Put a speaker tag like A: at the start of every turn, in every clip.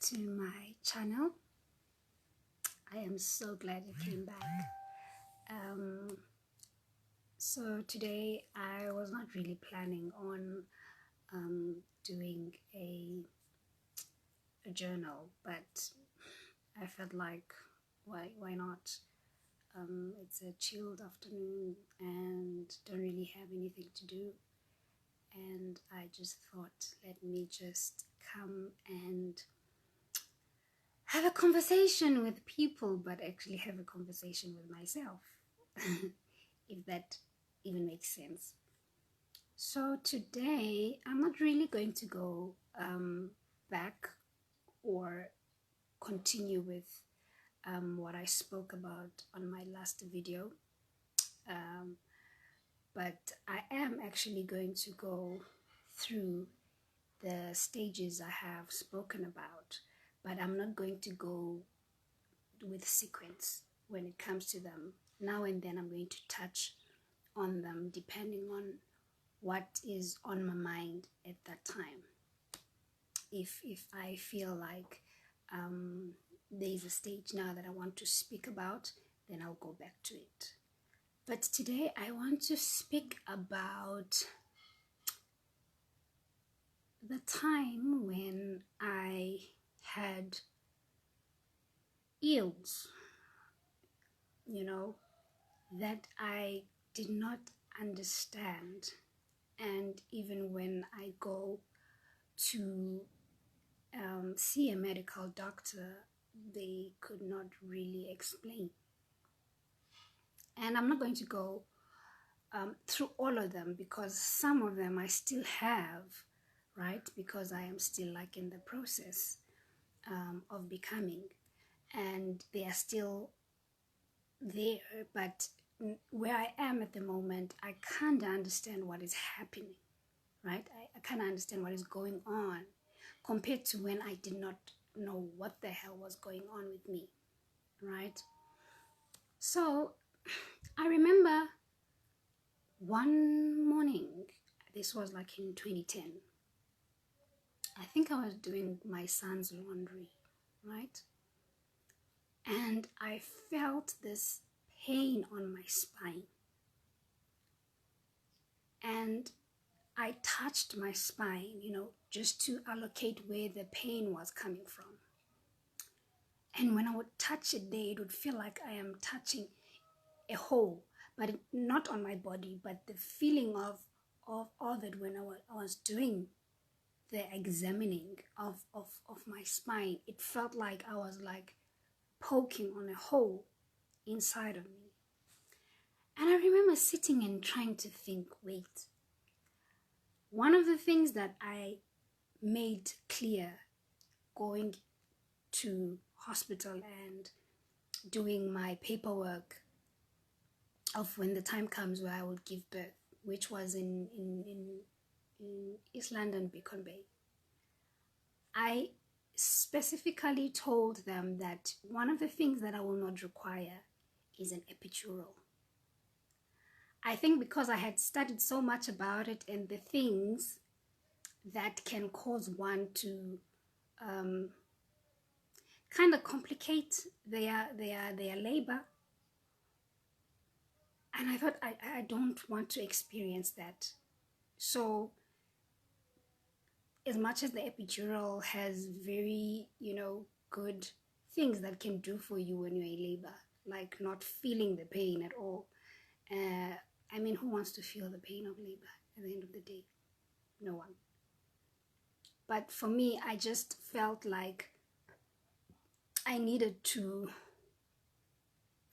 A: to my channel. I am so glad you came back. So today I was not really planning on doing a journal, but I felt like why not? It's a chilled afternoon and don't really have anything to do, and I just thought, let me just come and have a conversation with people, but actually have a conversation with myself, if that even makes sense. So today I'm not really going to go back or continue with what I spoke about on my last video, but I am actually going to go through the stages I have spoken about, but I'm not going to go with sequence when it comes to them. Now and then I'm going to touch on them depending on what is on my mind at that time. If I feel like there's a stage now that I want to speak about, then I'll go back to it. But today I want to speak about the time when I had ills, that I did not understand. And even when I go to see a medical doctor, they could not really explain. And I'm not going to go through all of them, because some of them I still have, right? Because I am still like in the process of becoming, and they are still there. But where I am at the moment, I kind of understand what is happening, right? I kind of understand what is going on compared to when I did not know what the hell was going on with me, right? So I remember one morning, this was like in 2010, I think I was doing my son's laundry, right? And I felt this pain on my spine. And I touched my spine, just to allocate where the pain was coming from. And when I would touch it there, it would feel like I am touching a hole, but not on my body, but the feeling of it when I was doing the examining of my spine, it felt like I was like poking on a hole inside of me. And I remember sitting and trying to think, wait, one of the things that I made clear going to hospital and doing my paperwork of when the time comes where I would give birth, which was in East London, Beacon Bay, I specifically told them that one of the things that I will not require is an epidural. I think because I had studied so much about it and the things that can cause one to kind of complicate their labor, and I thought I don't want to experience that. So as much as the epidural has very good things that can do for you when you're in labor, like not feeling the pain at all, I mean, who wants to feel the pain of labor at the end of the day? No one. But for me, I just felt like I needed to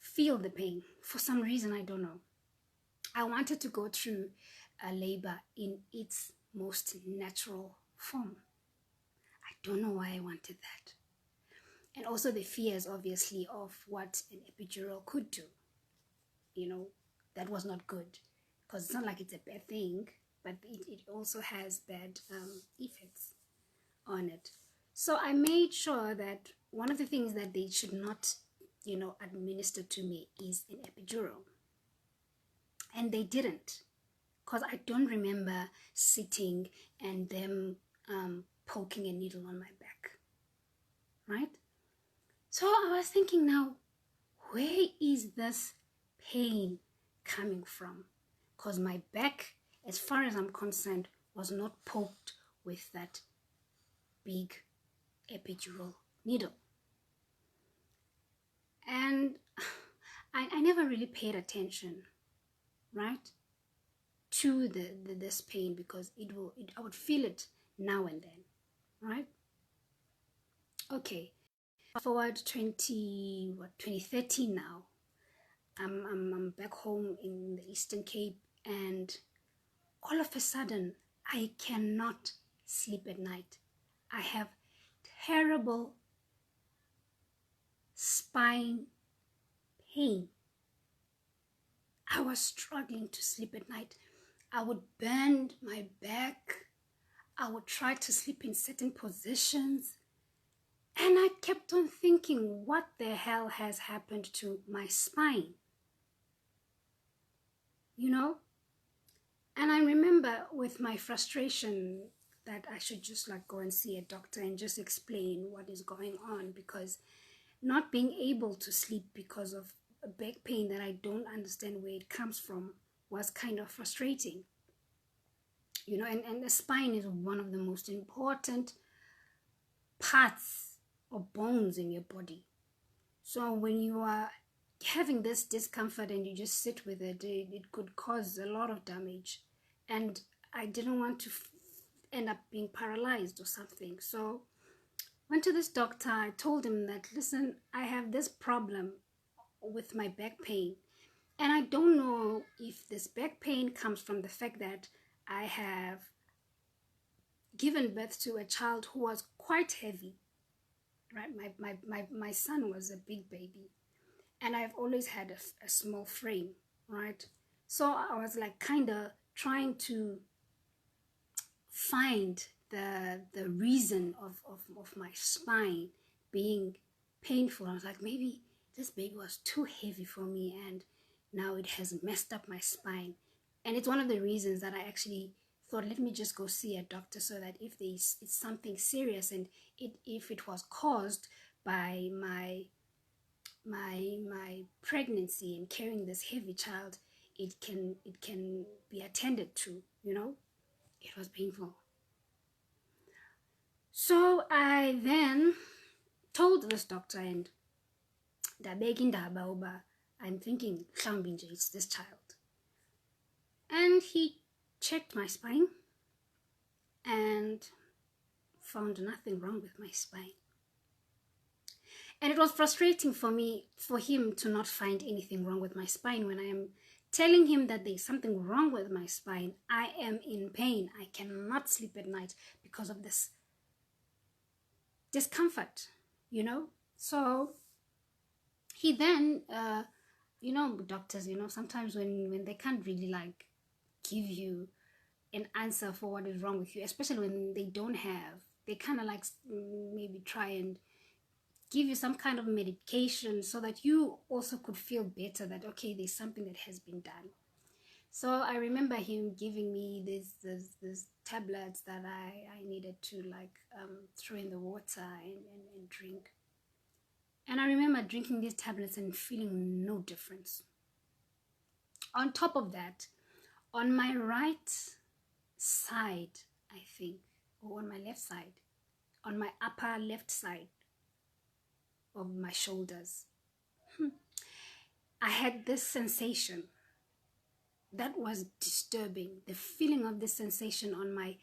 A: feel the pain for some reason. I don't know. I wanted to go through labor in its most natural form. I don't know why I wanted that. And also the fears, obviously, of what an epidural could do. That was not good, because it's not like it's a bad thing, but it also has bad effects on it. So I made sure that one of the things that they should not, administer to me is an epidural. And they didn't, because I don't remember sitting and them poking a needle on my back. right? So I was thinking now, where is this pain coming from? Because my back, as far as I'm concerned, was not poked with that big epidural needle. And I never really paid attention, right, to this pain, because I would feel it now and then, right? Okay, forward 2013 now. I'm back home in the Eastern Cape, and all of a sudden I cannot sleep at night. I have terrible spine pain. I was struggling to sleep at night. I would bend my back. I would try to sleep in certain positions. And I kept on thinking, what the hell has happened to my spine? You know? And I remember with my frustration that I should just like go and see a doctor and just explain what is going on, because not being able to sleep because of a back pain that I don't understand where it comes from was kind of frustrating. You know, and the spine is one of the most important parts or bones in your body. So when you are having this discomfort and you just sit with it, it could cause a lot of damage. And I didn't want to end up being paralyzed or something. So went to this doctor. I told him that, listen, I have this problem with my back pain. And I don't know if this back pain comes from the fact that I have given birth to a child who was quite heavy, right? My son was a big baby, and I've always had a small frame, right? So I was like kind of trying to find the reason of my spine being painful. I was like, maybe this baby was too heavy for me, and now it has messed up my spine. And it's one of the reasons that I actually thought, let me just go see a doctor, so that if it's something serious, and if it was caused by my pregnancy and carrying this heavy child, it can be attended to, you know. It was painful. So I then told this doctor, and I'm thinking it's this child. And he checked my spine and found nothing wrong with my spine. And it was frustrating for him to not find anything wrong with my spine when I am telling him that there's something wrong with my spine. I am in pain. I cannot sleep at night because of this discomfort, you know. So he then, doctors, sometimes when they can't really like give you an answer for what is wrong with you, especially when they don't have, they kind of like maybe try and give you some kind of medication so that you also could feel better that, okay, there's something that has been done. So I remember him giving me these tablets that I needed to like throw in the water and drink. And I remember drinking these tablets and feeling no difference. On top of that, on my right side, I think, or on my left side, on my upper left side of my shoulders, I had this sensation that was disturbing. The feeling of this sensation on my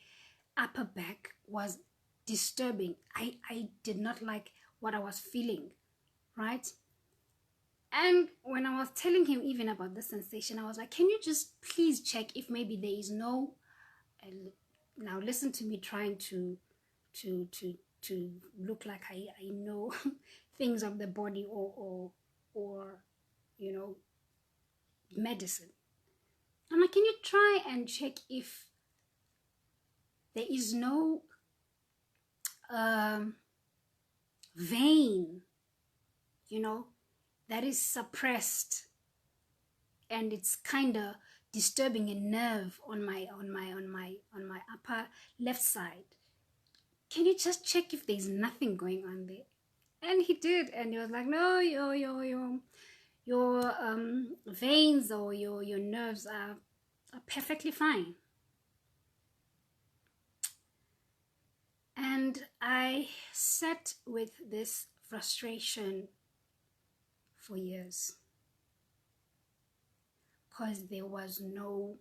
A: upper back was disturbing. I did not like what I was feeling, right? And when I was telling him even about the sensation, I was like, can you just please check if maybe there is no, now listen to me trying to look like I know things of the body or medicine. I'm like, can you try and check if there is no vein, that is suppressed, and it's kind of disturbing a nerve on my upper left side. Can you just check if there's nothing going on there? And he did, and he was like, no, your veins or your nerves are perfectly fine. And I sat with this frustration for years because there was no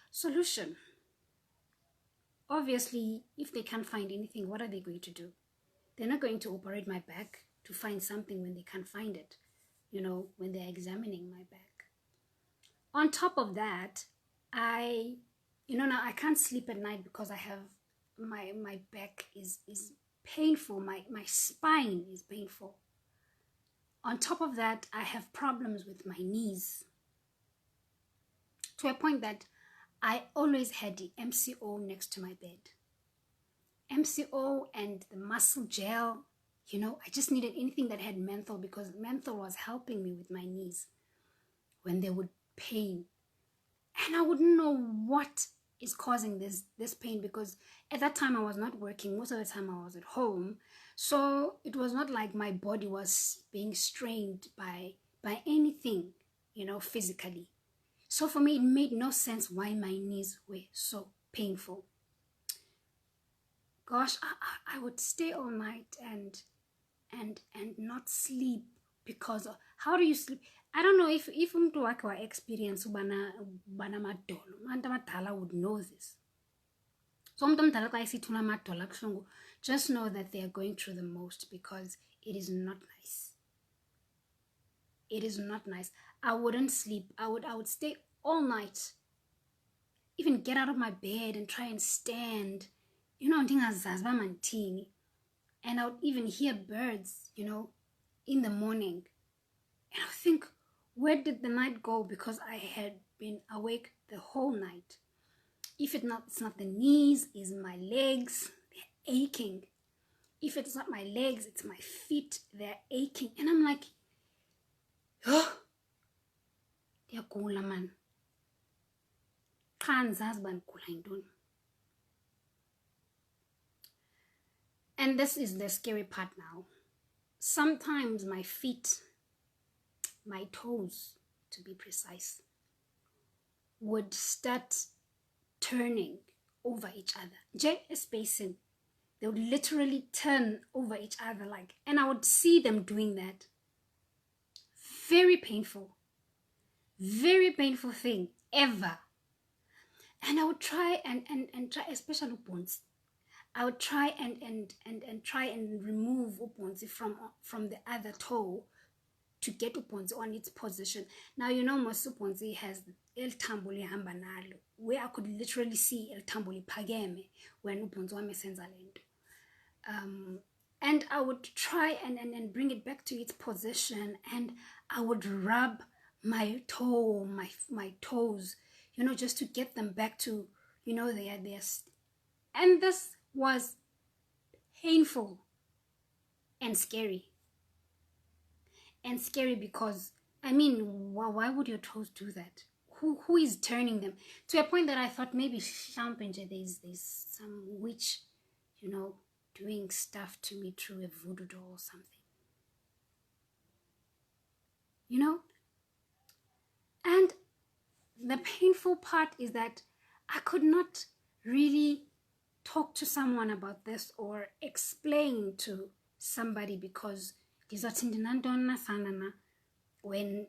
A: solution. Obviously, if they can't find anything, what are they going to do? They're not going to operate my back to find something when they can't find it, when they're examining my back. On top of that, now I can't sleep at night because I have my back is painful. My spine is painful. On top of that, I have problems with my knees to a point that I always had the MCO next to my bed. MCO and the muscle gel, I just needed anything that had menthol because menthol was helping me with my knees when they would pain. And I wouldn't know what is causing this pain because at that time I was not working. Most of the time I was at home. So it was not like my body was being strained by anything, physically. So for me, it made no sense why my knees were so painful. Gosh, I would stay all night and not sleep because of, how do you sleep? I don't know if umuntu wake wa experience bana madolo. Abantu abadala would know this. So umuntu omdala xa esithi unamadolo abuhlungu, just know that they are going through the most because it is not nice. It is not nice. I wouldn't sleep. I would stay all night. Even get out of my bed and try and stand. Ndingazazi uba mandithini. And I would even hear birds, in the morning. And I would think, where did the night go? Because I had been awake the whole night. If it's not the knees, it's my legs. They're aching. If it's not my legs, it's my feet. They're aching. And I'm like, oh, ndiyagula man. Qha andizazi uba ndigula yintoni. And this is the scary part now. Sometimes my feet, my toes to be precise, would start turning over each other. Nje espacing. They would literally turn over each other and I would see them doing that. Very painful thing ever. And I would try and try, especially bones. I would try and try and remove uponzi from the other toe to get uponzi on its position. Now most uponzi has el tambuli hamba nalo, where I could literally see el tambuli pageme when uponzi wami senza lento. And I would try and bring it back to its position, and I would rub my toe, my toes, just to get them back to, their and this was painful and scary. And scary because, why would your toes do that? Who is turning them? To a point that I thought maybe there's some witch, doing stuff to me through a voodoo doll or something. And the painful part is that I could not really talk to someone about this or explain to somebody because when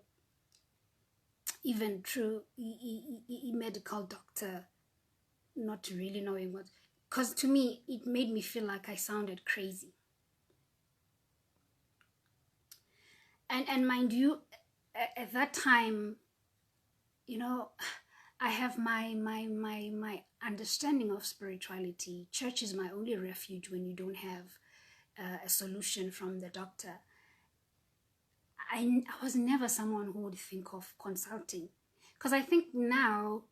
A: even through a medical doctor not really knowing what, because to me it made me feel like I sounded crazy. And mind you, at that time, I have my understanding of spirituality. Church is my only refuge when you don't have a solution from the doctor. I was never someone who would think of consulting, because I think now,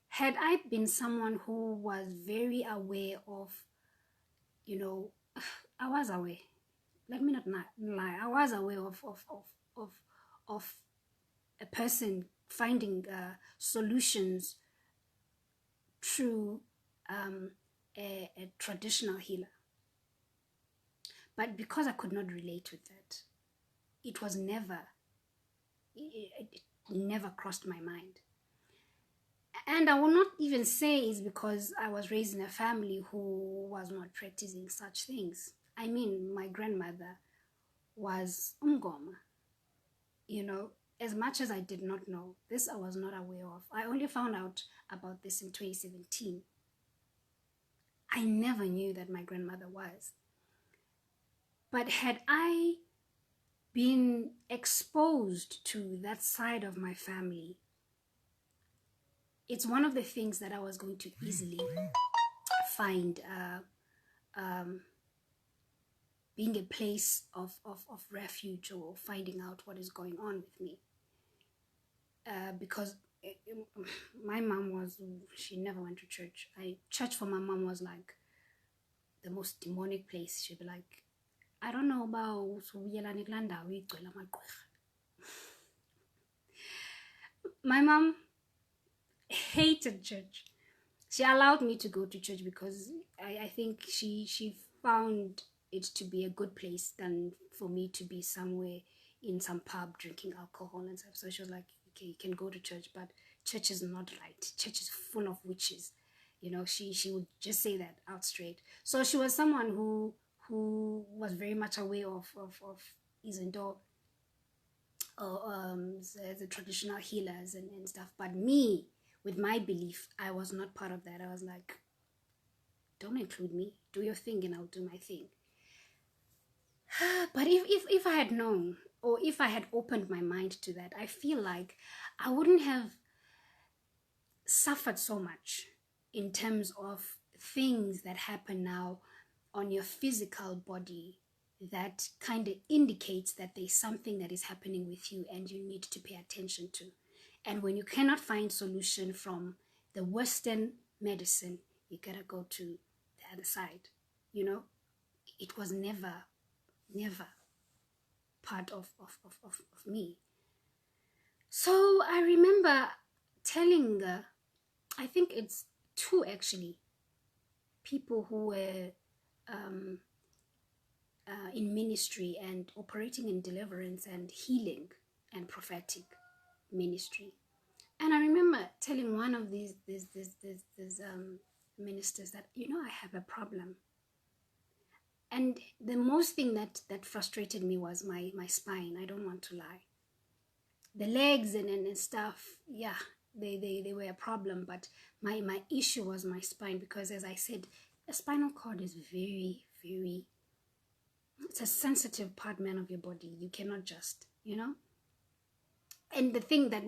A: had I been someone who was very aware of, I was aware. Let me not lie. I was aware of a person finding solutions through a traditional healer. But because I could not relate with that, it never crossed my mind. And I will not even say it's because I was raised in a family who was not practicing such things. I mean, my grandmother was umgoma. You know, as much as I did not know, this I was not aware of. I only found out about this in 2017. I never knew that my grandmother was. But had I been exposed to that side of my family, it's one of the things that I was going to easily find being a place of refuge, or finding out what is going on with me. Because my mom she never went to church. Church for my mom was like the most demonic place. She'd be like, I don't know about my mom hated church. She allowed me to go to church because I think she found it to be a good place than for me to be somewhere in some pub drinking alcohol and stuff. So she was like, okay, you can go to church, but church is not right. Church is full of witches. You know, she would just say that out straight. So she was someone who was very much aware of Izindo, the traditional healers and stuff. But me, with my belief, I was not part of that. I was like, don't include me. Do your thing and I'll do my thing. But if I had known, or if I had opened my mind to that, I feel like I wouldn't have suffered so much in terms of things that happen now on your physical body that kind of indicates that there's something that is happening with you and you need to pay attention to. And when you cannot find solution from the Western medicine, you gotta go to the other side. You know, it was never part of me. So I remember telling, I think it's two actually, people who were in ministry and operating in deliverance and healing and prophetic ministry. And I remember telling one of these ministers that, you know, I have a problem. And the most thing that frustrated me was my spine. I don't want to lie. The legs and stuff, yeah, they were a problem. But my issue was my spine, because as I said, the spinal cord is very, very, it's a sensitive part, man, of your body. You cannot just, you know. And the thing that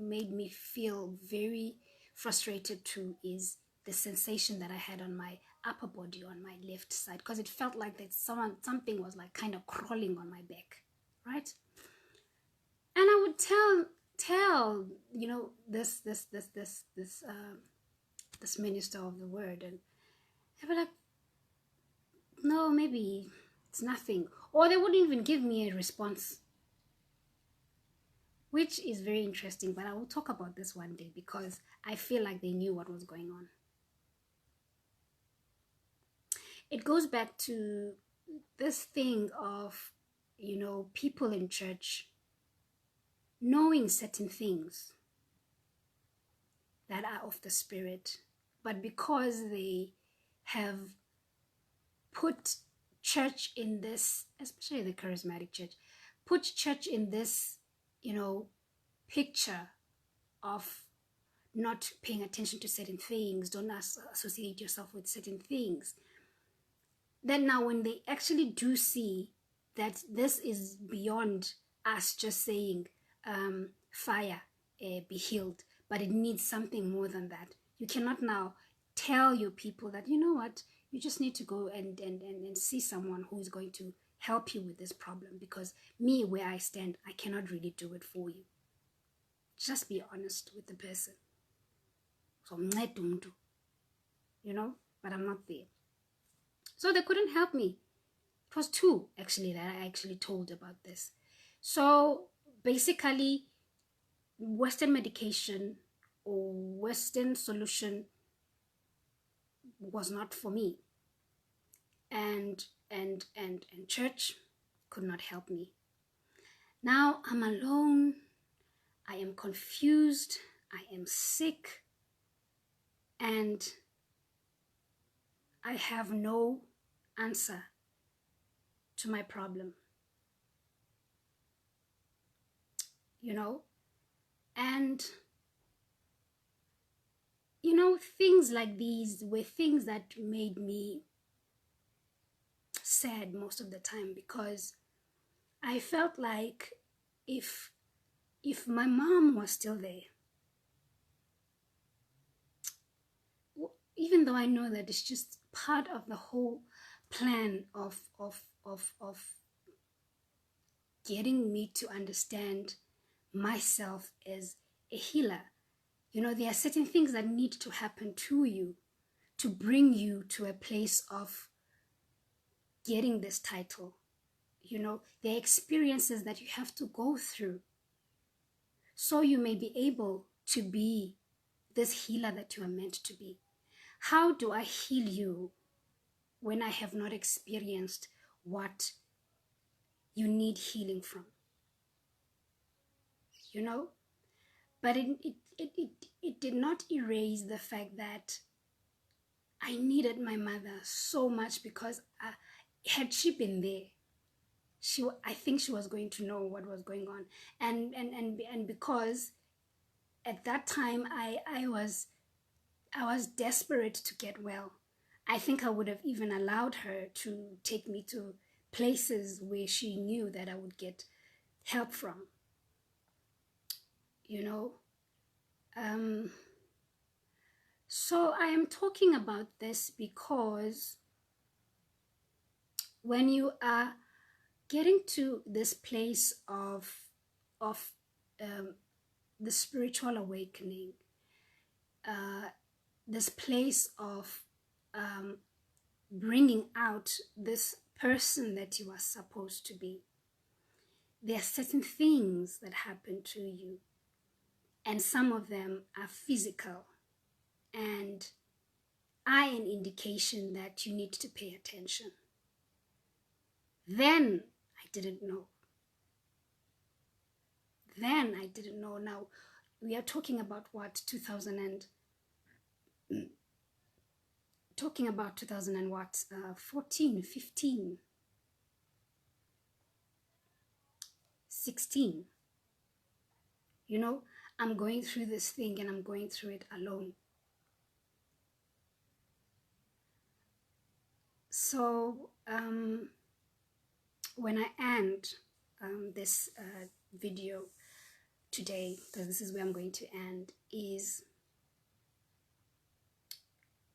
A: made me feel very frustrated too is the sensation that I had on my upper body, on my left side, because it felt like that something was like kind of crawling on my back, right? And I would tell you know, this minister of the word, and I'd be like, no, maybe it's nothing, or they wouldn't even give me a response, which is very interesting. But I will talk about this one day, because I feel like they knew what was going on. It goes back to this thing of, you know, people in church knowing certain things that are of the spirit, but because they have put church in this, especially the charismatic church, put church in this, you know, picture of not paying attention to certain things, don't associate yourself with certain things. Then now when they actually do see that this is beyond us just saying, fire, be healed, but it needs something more than that. You cannot now tell your people that, you know what, you just need to go and see someone who is going to help you with this problem, because me, where I stand, I cannot really do it for you. Just be honest with the person. So, you know, but I'm not there. So they couldn't help me. It was two actually that I actually told about this. So basically, Western medication or Western solution was not for me. And church could not help me. Now I'm alone. I am confused. I am sick. And I have no answer to my problem. You know? And, you know, things like these were things that made me sad most of the time, because I felt like if my mom was still there, even though I know that it's just part of the whole plan of getting me to understand myself as a healer. You know, there are certain things that need to happen to you to bring you to a place of getting this title. You know, there are experiences that you have to go through so you may be able to be this healer that you are meant to be. How do I heal you when I have not experienced what you need healing from? You know? But it did not erase the fact that I needed my mother so much, because had she been there, I think she was going to know what was going on. And because at that time I was desperate to get well. I think I would have even allowed her to take me to places where she knew that I would get help from. You know? So I am talking about this because when you are getting to this place of the spiritual awakening, this place of bringing out this person that you are supposed to be, there are certain things that happen to you, and some of them are physical and are an indication that you need to pay attention. Then I didn't know. Now we are talking about what, 14, 15, 16. You know, I'm going through this thing and I'm going through it alone. So when I end this video today, because this is where I'm going to end, is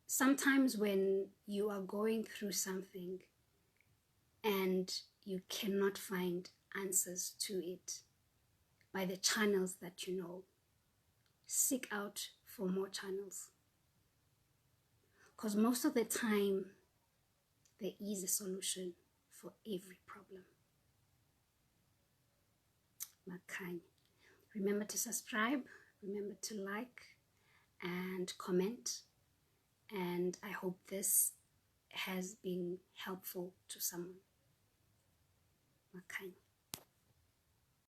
A: sometimes when you are going through something and you cannot find answers to it by the channels that you know, seek out for more channels. Because most of the time, there is a solution for every problem. Makanya. Remember to subscribe, remember to like and comment, and I hope this has been helpful to someone. Makanya.